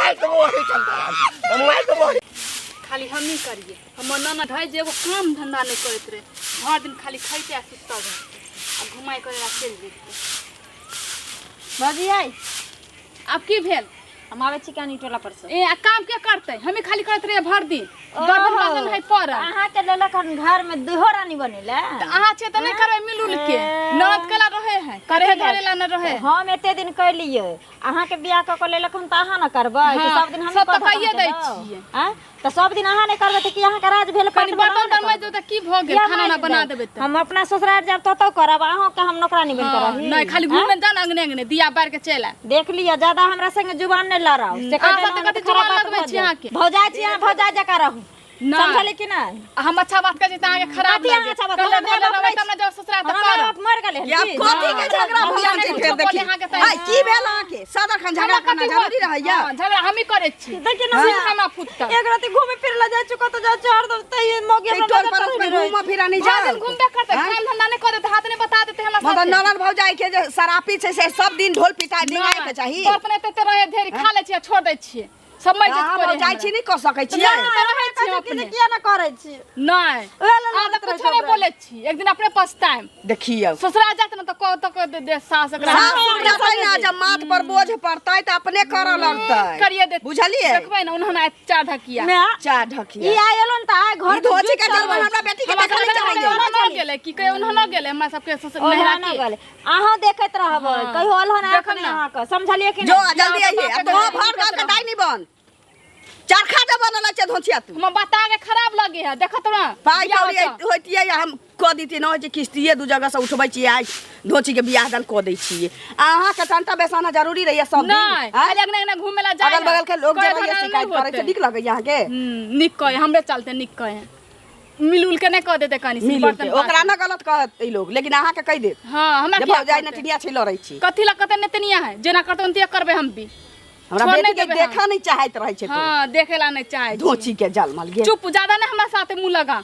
मार के वही चलता मार के वही खाली हम ही करिए हमर ननद है जे एगो काम धंधा नहीं करत रहे हर दिन खाली खाइते आ सुतता घर आ घुमाई करे ला चल जेते बाजी आई अब की भेल हम आवे छी कानी टोला पर से ए आ काम के करते हमें खाली करत रहे भर दिन बर्तन बासन है पर अहाँ के लेलक घर में दुहोरा नहीं बनेला त अहाँ छे त नहीं करबे मिलुल के ननद कला रहे है करे धरे ला न रहे हम एते दिन कर लिए अहाँ के बियाह क के लेलक हम त अहाँ न करबै कि सब दिन हम सब त कहिए दै छिए हैं त सब दिन अहाँ नहीं करबै त कि अहाँ के राज भेल कनी बर्तन में जो त की भ गेल खाना ना बना देबे त हम अपना ससुराल जाब तो करब अहाँ के हम नौकरानी बन करब नहीं खाली घूमे जान अंगने अंगने दिया बार के चला देख लिया ज्यादा हमरा संग जुबान नहीं लड़ाओ से कते जुबान लगबै छी अहाँ के भौजाई छी अहाँ भौजाई जका रहू समझले कि ना हम अच्छा बात कर त आगे खराब लगे अच्छा बात कहले धरे रहबै त हमरा जब ससुराल त कर आप मर गेले या कथी के झगड़ा भइल छै फेर देखी हाय की भेल अहाँ के सदा खन झगड़ा करना जरूरी रहैया झगड़ा हम ही करे छी देखि ना खाना फुटता एक रात घूमे फिर ला जा चुका तो जा चार दो तई मोगे टोल पर में घूम फिरा नहीं जा घूमबे करते काम धंधा नहीं करे हाथ ने बता देते हमरा मगर ननद भौजाई के जे शराबी छै से सब दिन ढोल पिटाई डिंगाए के चाही बर्तन एते रहे ढेरी खा ले छी छोड़ दै छी समय जे करे जाइ छी नहीं कर सकै छी किया ना करे छी नहीं आ त कुछ नहीं बोले छी एक दिन अपने पछताएम देखियो ससुराल जात न त को त दे सास एकरा सास जातै ना जब माथ पर बोझ पड़तै त अपने कर लगतै करिए दे बुझलिए देखबै ना उन्होंने चार ढकिया चार ढकिया ई आयलन त आय घर धोची के जलवन हमरा बेटी के देखै चाहिए ना गेले की कहे उन्होंने गेले हमरा सबके ससुर नहरा ना के गेले अहाँ देखैत रहबै कहियो अलहन आखने अहाँ के समझलिए कि जो जल्दी आइए तो भर घर के दाई नहीं बन चरखा दे बनल छै धोचिया तू हम बता के खराब लगे है देखत ना पाई कौड़ी होतिए हम क दिती न जे किस्तिए दू जगह से उठबै छी आज धोची के बियाह दान क दै छी अहाँ के तंटा बेसाना जरूरी रहैया सब दिन नहीं खाली अगने अगने घूमे ला जाए अगल बगल के लोग जे भैया शिकायत करे छै निक लगै यहाँ के निक कहे हमरे चलते निक कहे मिलुल के नहीं कह देते कनी सी बर्तन ओकरा ना गलत कहत ई लोग लेकिन अहाँ के कह दे हां हमरा जब भौजाई नटनिया छै लड़ै छी कथि ला कते नतनिया है जेना करते उनते करबे हम भी हमरा बेटी के देखा नहीं चाहत रहै छै तो हां देखेला नहीं चाहे धोची के जल मल गे चुप ज्यादा ना हमरा साथे मुंह लगा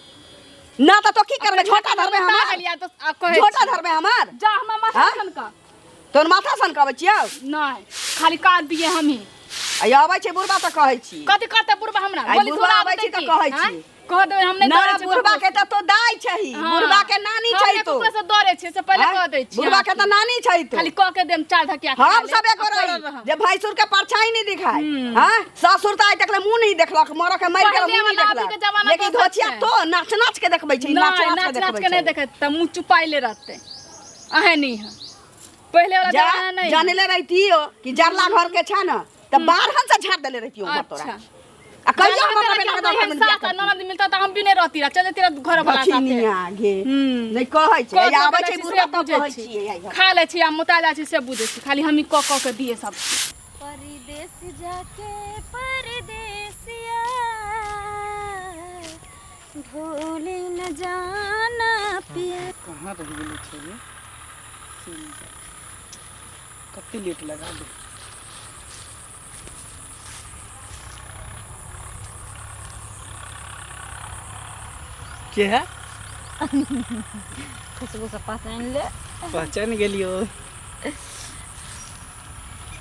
ना तो की करबे झोटा धरबे हमार तो कहे झोटा धरबे हमार जा हम माथा सन का तोर माथा सन कहबै छियौ नहीं खाली काट दिए हम ही आई आबै छै बुढ़बा त कहै छी कथि करते बुढ़बा हमरा बोली बुढ़बा आबै छी त कहै छी कह दे हम नहीं ना करे छी बुढ़बा के त तो दाई छही बुढ़बा के नानी छै तो हम से डरे छी से पहले कह दे छी बुढ़बा के त नानी छै तो खाली कह के देम चार ढकिया हम सब एको रही जे भैंसुर के परछाई नहीं दिखाई हां ससुर त आइ तकले मुंह नहीं देखलक मर के मार के मुंह नहीं देखलक लेकिन धोचिया तो नाच नाच के देखबै छै नाच नाच के नहीं देखे त मुंह चुपाइले रहते अहे नहीं है पहले वाला जमाना नहीं जाने ले रहती हो कि जरला घर के छ न त बारहन से झाड़ देले रहती हो तोरा आ कहिया हमरा बेटा के दर्शन दिया साथ ननद मिलता त हम भी नहीं रहती रह चल तेरा घर वाला साथे नहीं आगे नहीं कहै छै आबै छै बुढ़ा त कहै छी खा ले छी आ मुताजा छी से बुझे छी खाली हम ही क के दिए सब परदेस जाके परदेसिया भूल न जाना पिया कहां रह गेल छै कत्ते लेट लगा दे के है खुशबू के पहचान ले पहचान गेलियो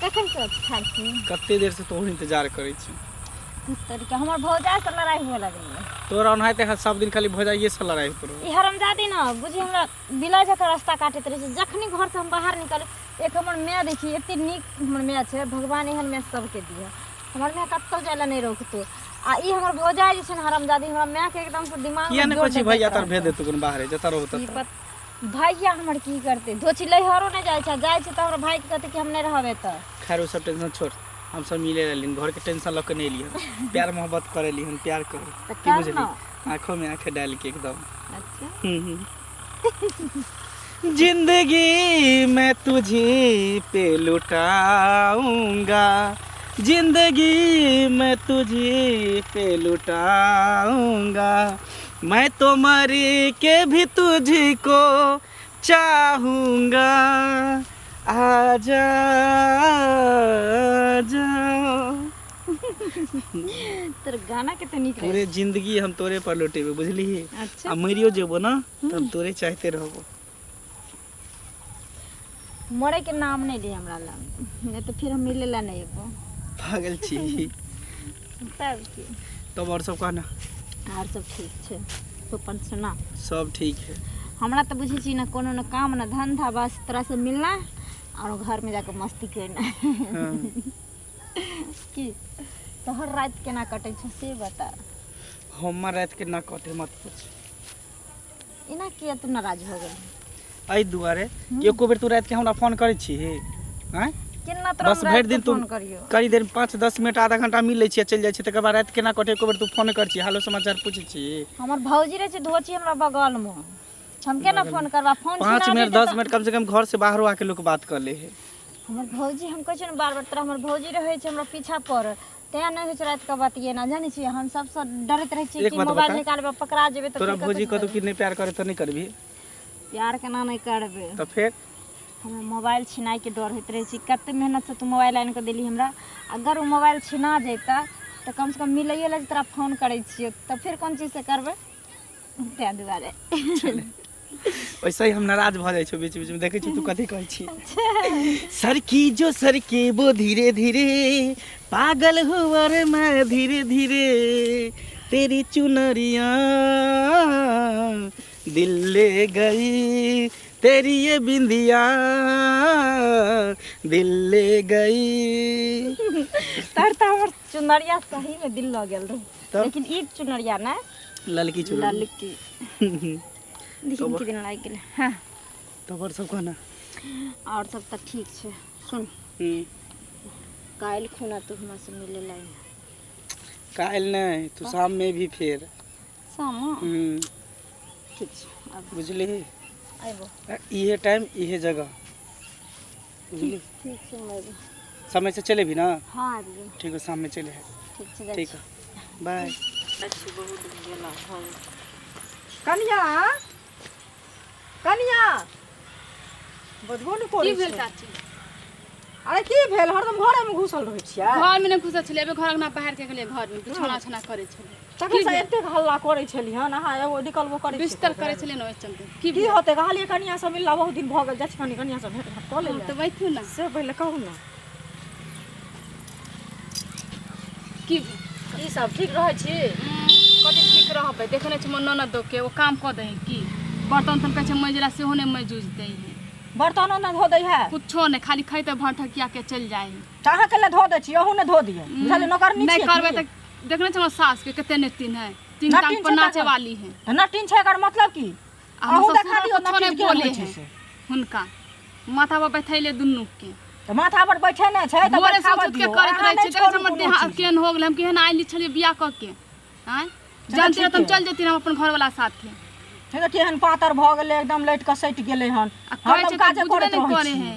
कखन से ठाड़ छी कत्ते देर से तोहर इंतजार करै छी तरीका हमर भौजाई से लड़ाई हुए लगल तोरा ओनाहिते सब दिन खाली भौजाइए से लड़ाई करो ई हरमजादी न बुझी हमरा बिला जका रास्ता काटैत रहे छै जखनी घर से हम बाहर निकल एक हमर माय देखी एते नीक हमर माय छै भगवान एहन माय सबके दिया हमर माय कत्तो जाला नहीं रोकतो आ ई हमर भौजाई जैसन हरमजादी हमरा माय के एकदम से दिमाग किया ने कहै भैया तार भेज दे तू कोन बाहर जता रहो त भैया हमर की करते धोची लहरो नहीं जाय छै त हमर भाई के कहते कि हम नहीं रहबे त खैर वो सब टेंशन छोड़ हम सब मिले रहलिन घर के टेंशन लक नहीं लियन प्यार मोहब्बत करे लिहन प्यार करो की बुझली आंखों में आंखें डाल के एकदम अच्छा जिंदगी मैं तुझे पे लुटाऊंगा जिंदगी मैं तुझे पे लुटाऊंगा मैं तो मर के भी तुझको चाहूंगा आजा आजा तेरे गाना कितने निक पूरे जिंदगी हम तोरे पर लुटेबे बुझली अच्छा आ मरियो जेबो ना तो हम तोरे चाहते रहबो मरे के नाम नहीं दे हमरा ला नहीं तो फिर हम मिले ला नहीं एबो पागल छी। तब की तब और सब कहना आर सब ठीक छै। तो अपन सुना। सब ठीक है। हमरा तो बुझे छी ना कोनो ना काम ना धंधा, बस तरह से मिलना और घर में जाकर मस्ती करना। हाँ। की तोहर रात केना कटे छ से बता। हमर रात के ना कटे मत पूछ। इना किया तू नाराज हो गेल? एहि दुआरे कि एको बेर तू रात के हमरा फोन करे छी हैं? केना तोरा बस भरि दिन तू फोन करियो? करी देर 5-10 मिनट आधा घंटा मिल लै छी चल जाइ छी, तकर बाद रात केना कटे एको बेर तू फोन कर छी, हालो समाचार पूछे छी। हमर भौजी रहे छै धोची हमरा बगल में, हम केना फोन करबा? फोन 5 मिनट 10 मिनट कम से कम घर से बाहर आके लोग बात कर ले है। हमर भौजी हम कहै छै न बार-बार तोरा हमर भौजी रहे छै हमरा पीछा पर, तें नहीं होय छै रात के बतिये ना जानी छी। हम सबसे डरैत रहे छी कि मोबाइल निकालबे पकड़ा जेबे त तोरा भौजी कतो कि नहीं प्यार करे त नहीं करबी? प्यार केना नहीं करबे? तो फिर हम मोबाइल छिनाई के डर होइत रहे छी। कते मेहनत से तू मोबाइल आन के देली हमरा, अगर वो मोबाइल छिना जैता तो कम से कम मिलैये ले तोरा फोन करे छियो, तो फिर कौन चीज से करबे? ते दुआरे वैसे ही हम नाराज भ जाइ छौ बीच बीच में, देखे छी तू कथी कहै छी। सरकी जो सरके वो धीरे धीरे, पागल हुआ रे मैं धीरे धीरे, तेरी चुनरिया दिल ले गई, तेरी ये बिंदिया दिल ले गई। तर त हमर चुनरिया सही में दिल लग गेल रहे, लेकिन ई चुनरिया ना ललकी चुनरिया ललकी देखिन कितना लाग गेल। हां तो और सब कहना और सब त ठीक छै। सुन काल खुना तू हमरा से मिले लाई। काल नहीं तू शाम में भी फिर शाम ठीक छै। अब बुझली आइबो इहे टाइम इहे जगह, बुझली? ठीक छै आइबो। समय से चले भी ना? हां आइबो। ठीक है शाम में चले है। ठीक छै ठीक है बाय। अच्छी बहुत गेला हो। कनिया कनिया बदबो न करे की भेल चाची? अरे की भेल? हरदम घरे में घुसल रहै छियै। घर में नहीं घुसल छले, एबे घर ना बाहर के गेले, घर में बिछौना छना करे छले, तखन से एते हल्ला करै छली हन। अहाँ एगो निकलबो करै छी बिस्तर करे छले न ओइ चलते। की होते? कहलिए कनिया से मिलला बहुत दिन भ गेल, जाछ कनिया से भेट घाट क ले तो बैठू ना। से पहिले कहू ना की ई सब ठीक रहै छी? कथी ठीक रहबे? देखने छ मन ननद के वो काम क दे की बर्तन तन कहै छै मजला सेहो नहीं मजूज दे है, बर्तनो न धो दै है कुछो नहीं, खाली खैते भटकिया के चल जाए है। चाहा के ले धो दे छी, अहू ने धो दिए। बुझले नौकर नहीं करबे त देखने छ हमर सास के कते नेतिन है, तीन टांग पर नाचे वाली है। नटिन छै एकर मतलब की? अहू देखा दियो कुछो नहीं नटिन बोले के है हुनका, माथा पर बैठैले दुन्नु के त माथा पर बैठे नै छै त बोले बैठाव सब के दियो। करत रहे छै। देख हमर देह केन हो गेल, हम केहन आइली छलिए बियाह क के। हैं जानते रह तुम चल जेती हम अपन घर वाला साथे। हे त केहन पातर भ गेलै, एकदम लैट के सटि गेलै हन। कहै छै काज त बुझबे नहीं करे है।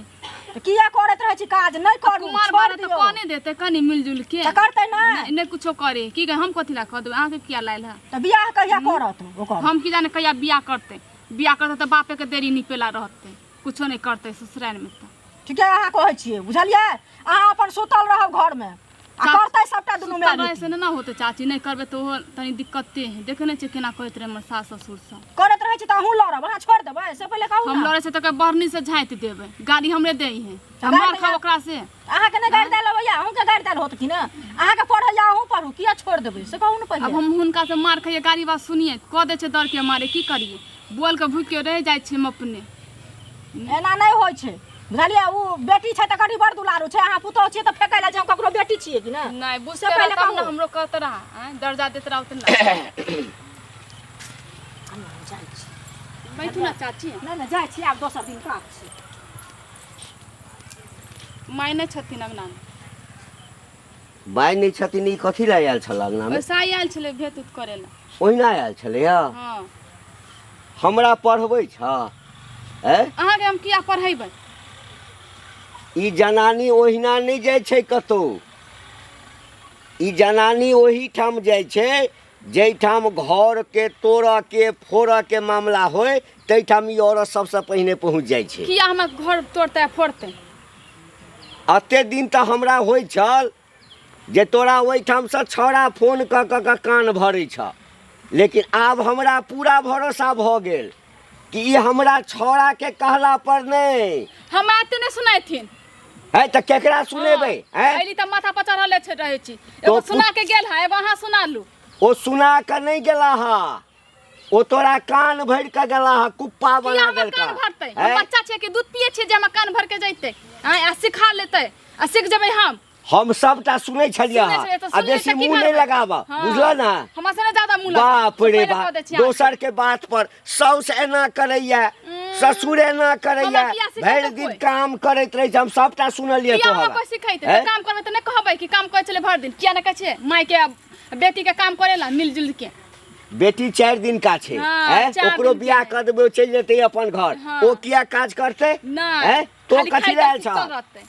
त किया करत रहै छी काज? नै करू, कुमार छोड़ बारे त दियो। कने देते कनी मिलजुल के त करतै नै नहीं कुछो करे की कहे? हम कथी ला क देब? आके किया लाइल है? त बियाह कहिया करत ओकर? हम की जाने कहिया बियाह करते? बियाह करते त बापे के देरी निपेला रहते, कुछो नहीं करते ससुराल में। त ठीक है अहाँ कहै छियै, बुझलियै? अहाँ अपन सुतल रहब घर में, आ करतै सबटा दुनू में। सुतल रहे से ना होते चाची, नहीं करबे तो तनी दिक्कते है। देखने छ केना कहत रहे हमर सास ससुर सब। करत रहै छी त अहूँ लड़ब, अहाँ छोड़ देबै? से पहिले कहू हम ना। लड़े से तो के बरनी से झाँट देबे, गाड़ी हमरे दे है, हम मार खाब ओकरा से। अहाँ के नै गाड़ी देल अबैया? अहूँ के गाड़ी देल होत कि ना? अहाँ के पढ़ैया अहूँ पढ़ू, किया छोड़ देबै से कहू ना अब पहिले। हम हुनका से मार खाइए, गाड़ी बात सुनिए क दे छै डर के मारे, की करिए? बोल के भूख के रह जाय छै हम अपने। एना नै होय छै, बुझलियै? उ बेटी छै त कनी बड़ दुलारू छै, अहाँ पुतौह छियै त फेकै ला छै, हम ककरो बेटी छियै कि ना? नहीं बुझते से पहिले तब कहू। ना हमरो कहत रहा, दर्जा देत रहा उतना। बैठू ना चाची, नै नै जाय छी, आब दोसर दिन काज छै। मायने छथिन अंगना में। बाय नहीं छथिन, ई कथी ला आयल छल अंगना में? वैसा ही आयल छले भेंट उत करे ला। ओहिना आयल छलैया? हां हमरा पढ़बै छ? अहाँ के हम किया पढ़ेबै? ई जनानी ओहिना नहीं जाय छै कतौ, ई जनानी ओही ठाम जाय छै जै ठाम घर के तोड़ के फोड़ के मामला होय, तै ठाम ई औरत सबसे पहिने पहुंच जाय छै। किया हम घर तोड़ते फोड़ते? अते दिन त हमरा होय छल जे तोरा ओहि ठाम से छौड़ा फोन क क कान भरै छ, लेकिन आब हमरा पूरा भरोसा भ गेल कि ई हमरा छौड़ा के कहला पर नहीं। हम आते नहीं सुनाइथिन है त केकरा सुनेबै हैं अइली त माथा पर चढ़ल रहै छी तो एगो सुना के गेल है वहां सुना लू ओ सुना के नहीं गेला हा ओ तोरा कान भर के गेला हा कुप्पा किया बना हम देलका कान भरतै हम बच्चा छै कि दूध पिए छै जे हम कान भर के जैते आ सिखा लेतै आ सीख जेबै हम सबटा सुनै छलियै सुनै छलियै त आ बेसी सुनै त की मुंह नहीं करबै? लगाब हाँ। बुझल ना हमरा से ज्यादा मुंह बाप रे बाप दोसर के बात पर साउस एना करैया ससुर एना करैया हमरा किया सिखेतै भरि दिन कोई? काम करैत रहे छै हम सबटा सुनलियै किया हमरा तोहरा कोई सिखैते हैं? काम करबै त नै कहबै कि काम करै छले भर दिन किया नै कहै छै माय के बेटी के काम करेला मिलजुल के बेटी 4 दिन का छै हाँ, हैं? 4 ओकरो दिन बियाह के। कर देबै चलि जेतै अपन घर हाँ। ओ किया काज करतै नै हैं? तो खाली कथी खाइते रहल छ सुतल रहतै।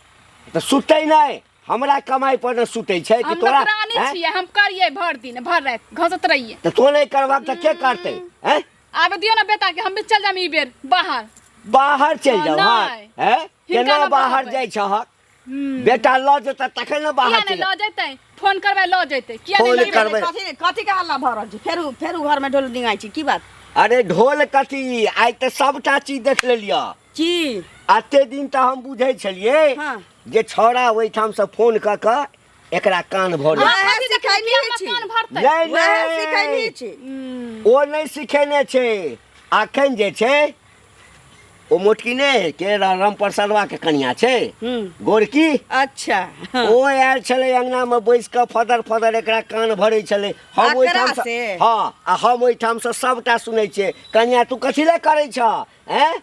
त सुतै नहि हमरा कमाई पर न सुतै छै कि हम तोरा नौकरानी हैं? छियै हम करिए भर दिन भर रात घसत रहिए त तो नहीं करबा त के करतै हैं? आबे दियो ना बेटा के हम भी चल जाम ई बेर बाहर बाहर चलि हाँ, जाओ नहीं। हैं हिनका केना लग बाहर रहबै। जाइ छहक बेटा ल जेता तखन न बाहर किया नै चलि ल जैतै फोन करबै ल जैतै किया नै फोन ल करबै। कथी कथी के हल्ला भऽ रहल छै फेरू घर में ढोल डिंगाइ छी की बात अरे ढोल कथी आइ त सबटा चीज देख लेलियै की एते दिन त हम बुझै छलियै हाँ जे छौड़ा ओहिठाम से फोन क के एकरा कान भर हाँ, ले। सिखाइली छी। कान भरतै नहीं वएह सिखाइली नहीं छी ओ नहीं सिखेने छै अखन जे छै ओ मोटकी ने के रामप्रसादवा के कनिया छै गोरकी अच्छा हाँ। ओ आयल छलै अंगना में बैस के फदर फदर एकरा कान भरै छलै हम एकरा ओहिठाम से? से हाँ आ हम ओहिठाम से सबटा सुनै छियै कनिया तू कथी ले करै छ हैं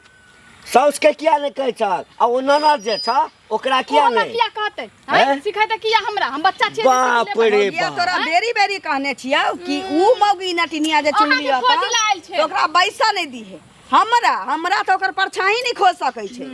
साउस के किया नहीं कहै छ आ ओ ननद जे छ ओकरा किया हमरा नहीं किया कहतै हैं? हैं सिखाइतै किया हमरा हम बच्चा छियै बाप रे मौगिया बाप तोरा बेरी बेरी कहने छियौ कि ऊ मौगी नटिनिया जे चुन अहाँके लियो खोज लायल छै। तो ओकरा बैसा नहीं दीहे हमरा तो ओकर परछाई नहीं खोज सकै छै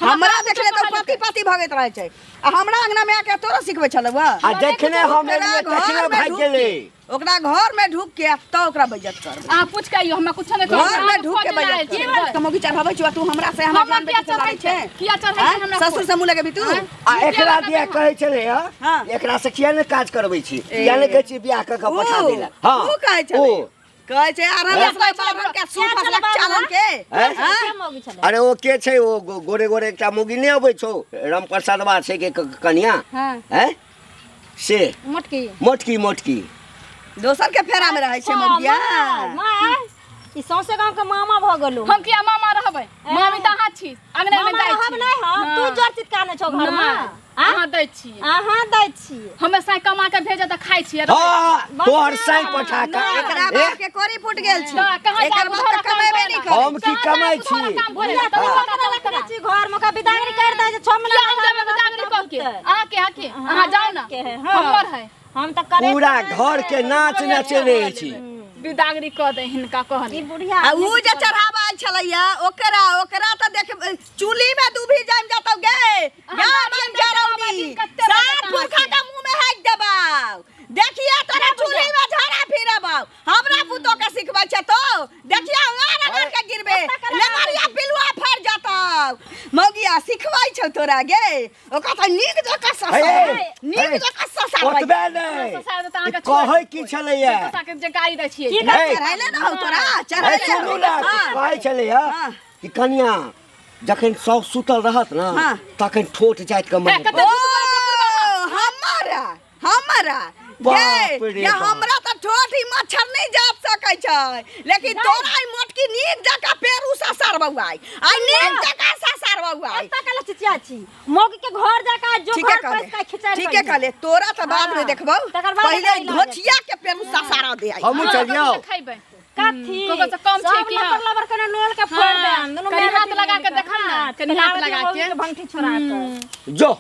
हमरा देखले तो पति पति भगैत रहे छै आ हमरा अंगना में आके तोरा सिखबै छलौ आ जखने हम एलियै तखने भागि गेलै ओकरा घर में ढुक के तो ओकरा बेइज्जत करबै आ पूछ के आइयो हमरा कुछ नै घर में ढुक के बेइज्जत करबै मौगी चढ़ाबै छी तू हमरा से हमरा जान बेटी चढ़ाबै छै किया चढ़ाबै हाँ? हमरा ससुर से मुँह लगे भी तू आ एकरा दिया कहै छलै हाँ। एकरा से किया ने काज करबै छी किया ने कहै छी बियाह क के पठा देला हां ऊ कहै छलै कहै छै आराम हैं? से बाबन के सूट फसलक चालन के हैं? के मौगी छलै अरे ओ के छै ओ गोरे गोरे एकटा मुगी नहीं अबै छौ रामप्रसादवा छै के कनिया हां हैं से मोटकी मोटकी मोटकी दोसर के फेरा में रहै छै मौगिया माय ई सौसे गांव के मामा भ गेलु हम किया मामा रहबै मामी त अहाँ छी अंगना में मामा जाइ हम छी नहीं हम तू जोर चितकाने छौ घर में अहाँ दै छी अहाँ दै छियै हमे साइ कमा के भेजे त खाइ छी हां तोहर साई पठा के एकरा बाप के कोरी फूट गेल छी कहाँ एकर जाब बाप त कमेबे नहीं करे हम की कमाई छी घर में का विदागरी कर दे 6 महीना अहाँ जाओ ना हमर है हम त करे पूरा घर के नाच नचेने छी विदागरी कह दे हिनका कहनी ई बुढ़िया आ ऊ जे चढ़ावा छलैया ओकरा त देख चूल्ही में डूबी जाम जातौ गे गामन जरौनी सात पुरखा के मुंह में हाथ दबाव देखिए तोरा चूल्ही में झाड़ा फिरबाव हमरा पुतो के सिखबै छ तो देखिए अंगार के गिरबे लेमरिया पिलुआ फर जातौ मौगिया सिखबै छ तोरा गे ओका त नीक जका ससा नीक जका ससा ओतबे नहीं कहै की छलैया के जे गाड़ी दै छियै की चढ़ैले न हो तोरा है चढ़ैले सुनू ना कहै छलैया कि कनिया जखन सब सुतल रहत ना हाँ। तखन ठोठ जाइत के मन ओ हमरा बाप रे या बाप। हमरा त ठोठी मच्छर नहीं जाप सकै छै लेकिन तोरा ई मोटकी नीक जका पेरू सा सरबौआई आई नीक जका सा सरबौआई ऐसा कला चिचिया छी मौगी के घर जाका जो ठीक है घर पर का खिचड़ ठीक है कहले तोरा त बाद में देखबौ तकर बाद पहिले इलाज घोचिया के पेरू सा सारा दे आई हमहू चलियो खैबै काथी कोको से कम छै कि सब लबर के नोल के फोड़ दे दोनों कनी हाथ लगा के देखम ना कनी हाथ लगा के भंठी छोड़ा तो जो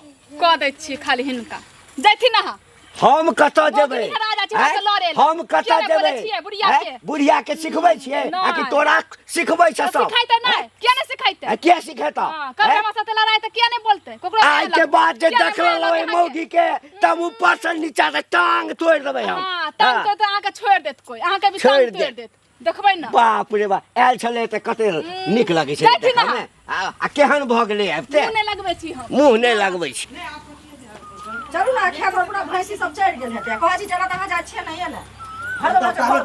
कह दै छी खाली हिनका जैथि ना हम कतऽ जेबै मौगी हरा जाइ छै, हमरा से लड़े ला। हम कतऽ किया नहि बोलै जेबै छियै बुढ़िया हैं? के? बुढ़िया के सिखबै छियै नहि। आ कि तोरा सिखबै छ सब सिखाइते नहीं किया नहीं सिखाइते हैं? के सिखेता हां कल हमरा साथे लड़ाई त किया नहीं बोलते कोकरो आज के बाद जे देखल ओइ मौगी के तब ऊपर से नीचा से टांग तोड़ देबै हम हां तब तो अहाँ के छोड़ देत कोई अहाँ के भी छोड़ टांग देत। तोड़ देत देखबै ना बाप रे बाप आयल छलै तऽ कते नीक लगै छै जाइ छी ना। देखैमे आ केहन भऽ गेलै आबिते मुंह नहीं लगबै छी हम मुंह नहि लगबै छी चलू ना खेत पर पूरा भैंसी सब चढ़ गेल हेतै कहै छी चला तहाँ जाइ छियै नहीं ना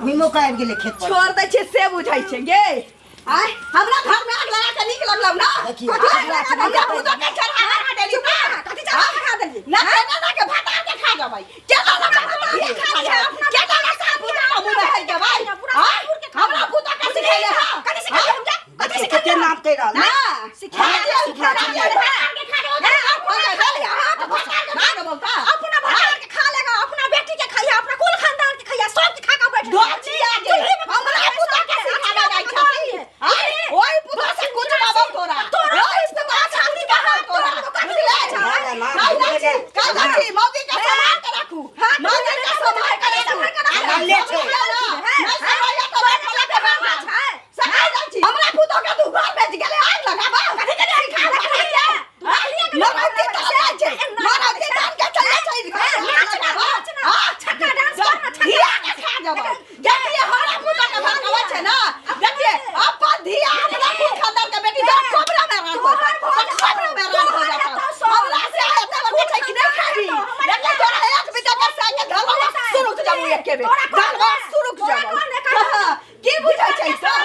घुमो के आबि गेलै खेत पर छोड़ दै छियै से बुझाइ छै गे आय हमरा घर में आग लगा के निक लगलौ ना देखिए, कथी आग लगा के हमरा निक खुद के चढ़ा देली ना कथी चढ़ा खा देली ना ना के भात के खा जबै केला लगा के खा लिया केला लगा के पूरा मुंह में है जबै हमरा खुद के सिखैले हां कथी सिखैले हम जा कथी देखिए के नाम कह रहल ना है सिखा दिया सिखा दिया। अपना भात के खा लेगा अपना बेटी के खाइया अपना कुल खानदान के खाइया सब के खा के बैठ दोचिया जे हमरा पुता के सिखाना जाय छथि ओई पुता से कुछ बाबा तोरा ओई से बात छाती बाहर तोरा का जाती मौगी के संभाल के रखू मौगी के संभाल के रखू ले छे नहीं सहाया तो बात वाला के बात है सहाय जाती हमरा पुता के तू घर भेज गेले आग लगाबा कथि के सिखा रखिया मारा के चले छे मारा के डांस के चले छे छक्का डांस करना धिया के खा जब देखिए हमरा पुता के भड़कावा छे ना देखिए अपन धिया अपना कुल खानदान के बेटी जब कोबरा में रान हो कोबरा में रान हो जाता हमरा से एते बड़ छै कि नहीं खाबी देखिए तोरा एक बेटा के साथ के धलवा शुरू हो जाबू एक के बेर धलवा शुरू हो जाबू की बुझै छै सब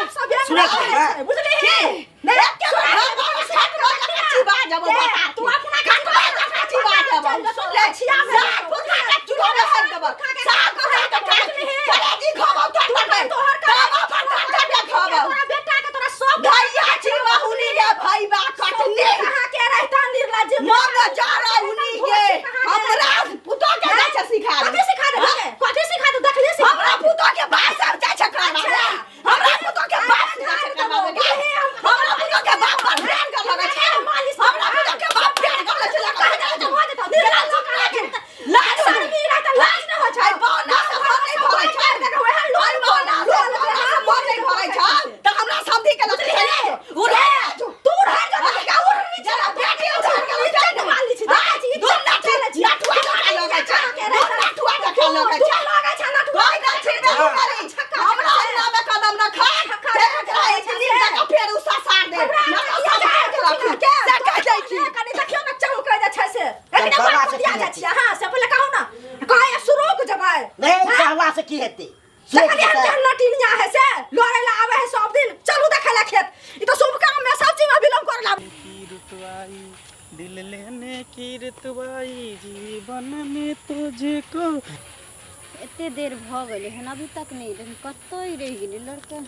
सुनै छै बुझली एक के कच्ची बात जब बता तू अपना कच्ची बात जब सुन ले छिया में पुता के चूल्हा में हट दब साग को चले जी खाबो तोहर का पता दे खाबो तोरा बेटा के तोरा सब भैया छी बहुनी रे भईबा कटनी कहां के रहता निर्लज मन जा रहा उनी के हमरा पुता के जाय छ सिखा कथि सिखा दे देखली से हमरा पुता के बात सब जाय छ करबा हमरा पुता के बात जाय छ करबा हमरा पुता के बाप पर ध्यान कर लगे छै हमरा पुता के बाप ध्यान कर लगे छै हो जेता निर्लज लाज शर्मी रहता लाज न हो छै बोना से मन नहीं भरै छै देखो एहन लोल बोना मन नहीं भरै छै त हमरा समधी के लग ले उड़े तू रह जा का उड़ जरा बेटी उठार के ले जा माली छी दादी दू नटुआ का लगे छै नटुआ का लगे छै लगे छै नटुआ का छी करी हमरा नाम में कदम न खा देख रहा है कि का फेर उसा सार दे ना सब के से कह दै छी कनी देखियो न चौक कह जा छै से एक बात दिया जा छी हां से पहले कहू ना कहे शुरू हो जबै नहीं कहला से की हेतै देखलिए जन्नतिनिया है से लोरे ला आवे है सब दिन चलू देखे ला खेत ई तो शुभ काम में सब चीज में विलंब कर ला की रुतवाई दिल लेने की रुतवाई जीवन में तुझको एते देर भ गेले हन अभी तक नहीं लेकिन कत्तो ही रह गेले लड़का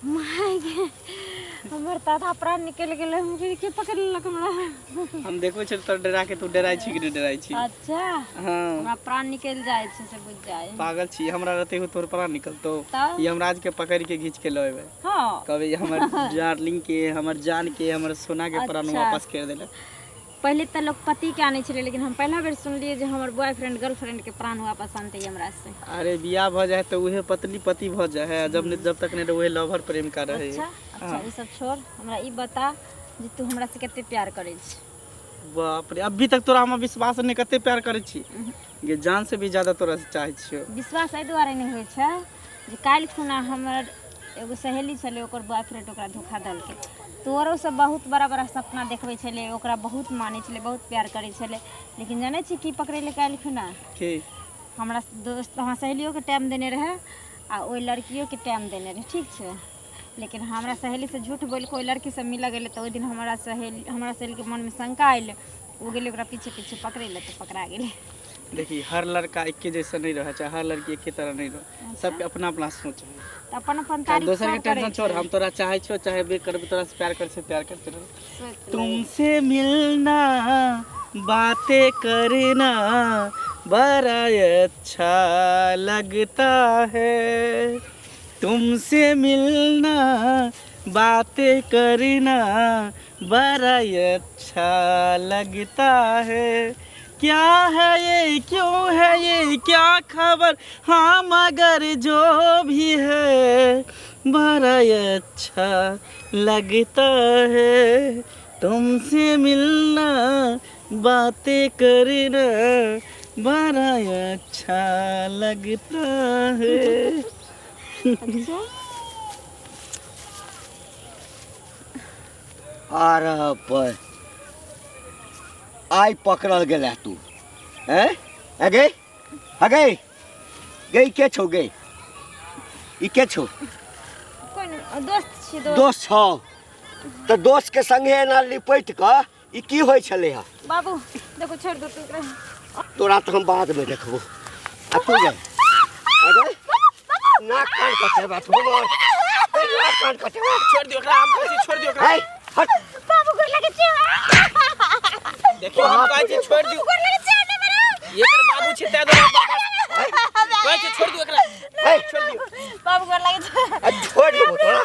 माय गे हमर दादा प्राण निकल गेले मुझे के पकड़ लेलक हमरा हम देखो छ तो डरा के तू डराई छी कि नहीं डराई छी अच्छा हां हमरा प्राण निकल जाय छै से बुझ जाय पागल छी हमरा रहते हो तोर प्राण निकलतो तब? ये हम राज के पकड़ के खींच के लेबे हां कभी हमर डार्लिंग के हमर जान के हमर सोना के प्राण अच्छा। वापस कर देले पहले त लोग पति के आने छले लेकिन हम पहला बेर सुनलिए जे हमर बॉयफ्रेंड गर्लफ्रेंड के प्राण वापस आनते हमरा से अरे बियाह भ जाए तो उहे पत्नी पति भ जाए है जब तक नहीं रहे लवर प्रेम का रहे अच्छा अच्छा ई सब छोड़ हमरा ई बता जे तू हमरा से कते प्यार करे छी बाप रे अभी तक तोरा हम विश्वास नहीं कते प्यार करे छी ये जान से भी ज्यादा तोरा से चाहे छियो विश्वास एहि दुआरे नहीं होइ छै जे काल्हि खुना हमर एगो सहेली छले ओकर बॉयफ्रेंड ओकरा धोखा देलकै तोरो से बहुत बड़ा बड़ा सपना देखबै छले ओकरा बहुत मानै छले बहुत प्यार करै छले लेकिन जानै छी की पकड़ेले काल्हि खुना के हमरा दोस्त हमरा सहेलियों के टाइम देने रहे आ ओइ लड़कियों के टाइम देने रहे ठीक छै लेकिन हमरा सहेली से झूठ बोल के ओइ लड़की से मिल गेलै तो ओइ दिन हमरा सहेली के मन में शंका आइले वो गेले ओकरा पीछे पीछे पकड़े ले तो पकड़ा गेले देखी हर लड़का एक के जैसा नहीं रहे चाहे हर लड़की एक के तरह नहीं रहे सबके अपना अपना सोच है तो अपन अपन तारीफ दोसर के सब करै टेंशन छोड़ छै। हम तोरा चाहे छो चाहे बे करबे तोरा से प्यार करते रहो सोच ले। तुमसे मिलना बातें करना बड़ा अच्छा लगता है तुमसे मिलना बातें करना बड़ा अच्छा लगता है क्या है ये क्यों है ये क्या खबर हाँ मगर जो भी है बड़ा अच्छा लगता है तुमसे मिलना बातें करना बड़ा अच्छा लगता है आ रहा पर आई पकड़ल गेला तू हैं अगे अगे गई के छौ गई ई के छौ कोई नहीं दोस्त छी दोस्त छौ तो दोस्त के संगे एना लिपट के ई की होय छले हा बाबू देखो छोड़ दो तू एकरा तोरा तो हम बाद में देखबो आ तू जा अरे नाक कान कटे बात हो नाक कान कटे छोड़ दियो एकरा हम कहै छी छोड़ दियो एकरा हे हट बाबू गोर लगे छी देखियो हम कहै छी छोड़ दियो गोर लगे छी ने मेरा एकर बाबू छै ते दो कहै छी छोड़ दियो एकरा हे छोड़ दियो बाबू गोर लगे छी आ छोड़ दियो तोरा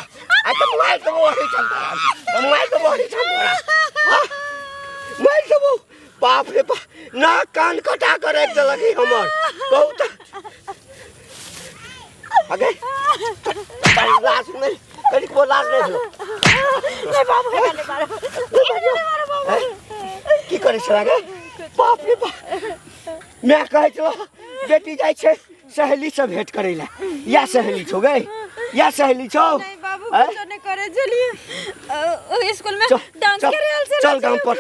आ तो मोबाइल तो वही चलता मोबाइल तो वही चलता हां मोबाइल तो बाप रे बाप नाक कान कटा कर एक लगी हमर बहुत आगे लाश में कहीं को लाश नहीं लो नहीं बाबू के गाले मारो की करे छला गे बाप रे बाप मैं कहै छलो बेटी जाय छै सहेली से भेंट करे ला या सहेली छौ गे या सहेली छौ नहीं बाबू कुछ नहीं करे चलिए स्कूल में डांस करे आल से चल गांव पर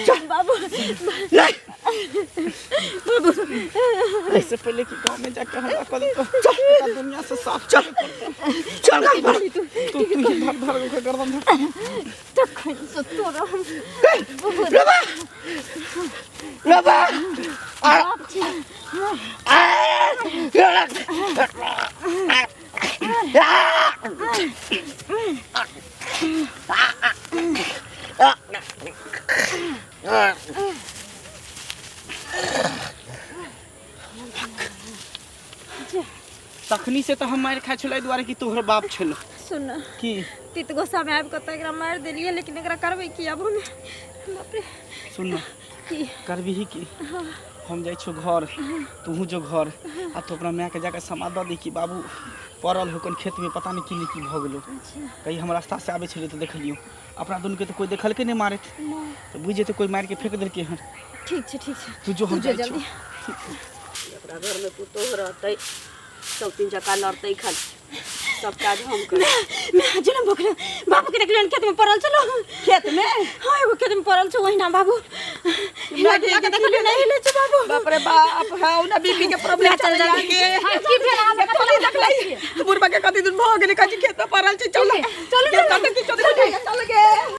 चल बाबू नहीं इससे पहले कि गांव में जाकर हमरा कल तो दुनिया से साफ चल गांव पर तू ही धर धर के गर्दन धर तो कहीं सो तो रबा रबा आ तखनी से तो हम मार खाइ छलै दुआरे कि तोहर बाप छलो सुन की तीत गोसा में आबि कत एकरा मार देलिए लेकिन एकरा करबै की अब हम बाप रे सुन की करबी ही की हम जाइ छौ घर तू जो घर आ तो अपना माँ के जाकर समा दऽ दी कि बाबू पड़ल हो कन खेत में पता नहीं की भ गेलो कहीं हम रास्ता से आबे छलिए तो देखलियो अपना दुनू के तो कोई देखल के नहीं मारे तो बुझ जेते कोई मार के फेंक देलके हन ठीक छै तू जो हम जाइ छौ जल्दी अपना घर में पुतोह रहते सब तीन चक्का लड़ते खाली सब काज हम करे मैं जन्म भोकरे बाबू के देखलियन खेत में पड़ल चलो खेत में हां एगो खेत में पड़ल छ ओहिना बाबू लगा के देखलियो नहीं ले छ बाबू बाप रे बाप हां ना बीपी के प्रॉब्लम चल जाए के की भेल हम कथी देखलै बुढ़बा के कथी दिन भ गेलै काजी खेत में पड़ल छै चल चल के कथी चल गे